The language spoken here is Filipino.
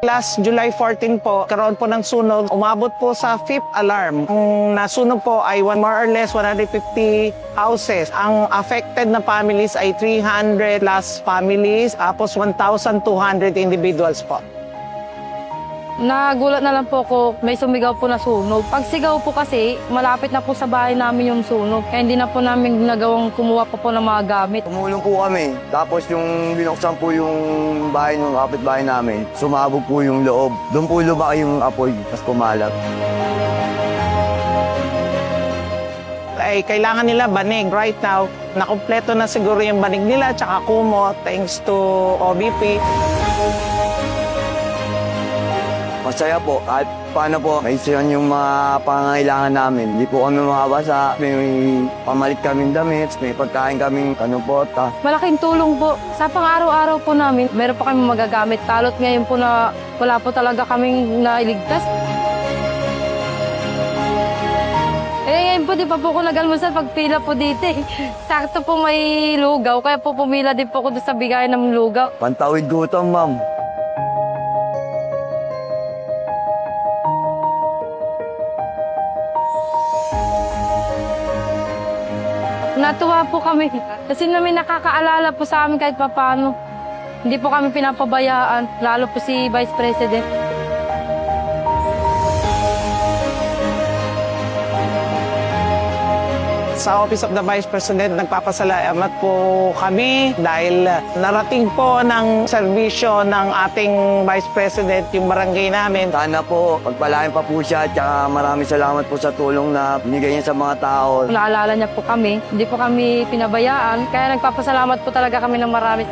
Last July 14 po, karoon po ng sunog. Umabot po sa 5th alarm. Ang nasunog po ay more or less 150 houses. Ang affected na families ay 300 plus families, tapos 1,200 individuals po. Nagulat na lang po ako, may sumigaw po na sunog. Pag sigaw po kasi, malapit na po sa bahay namin yung sunog. Kaya hindi na po namin ginagawang kumuha pa po ng mga gamit. Tumulong po kami. Tapos yung binuksan po yung bahay ng kapitbahay namin, sumabog po yung loob. Doon po lumaki yung apoy, tapos kumalat. Ay kailangan nila banig right now. Nakumpleto na siguro yung banig nila tsaka kumot thanks to OBP. Masaya po, kahit paano po, maisiyan yung mga pangangailangan namin. Hindi po kami makabasa, may pamalit kaming damit, may pagkain kaming kanupota. Malaking tulong po sa pang-araw-araw po namin. Meron pa kami magagamit. Talot ngayon po na wala po talaga kaming nailigtas. Ngayon po di pa po ako nag-almusal pagpila po dito eh. Sakto po may lugaw, kaya po pumila din po ako doon sa bigayan ng lugaw. Pantawid gutom, ma'am. Natuwa po kami kasi namin nakakaalala po sa amin kahit papaano. Hindi po kami pinapabayaan, lalo po si Vice President. Sa Office of the Vice President, nagpapasalamat po kami dahil narating po ng serbisyo ng ating Vice President yung barangay namin. Sana po, pagpalain pa po siya, at maraming salamat po sa tulong na binigay niya sa mga tao. Naalala niya po kami, hindi po kami pinabayaan, kaya nagpapasalamat po talaga kami ng marami.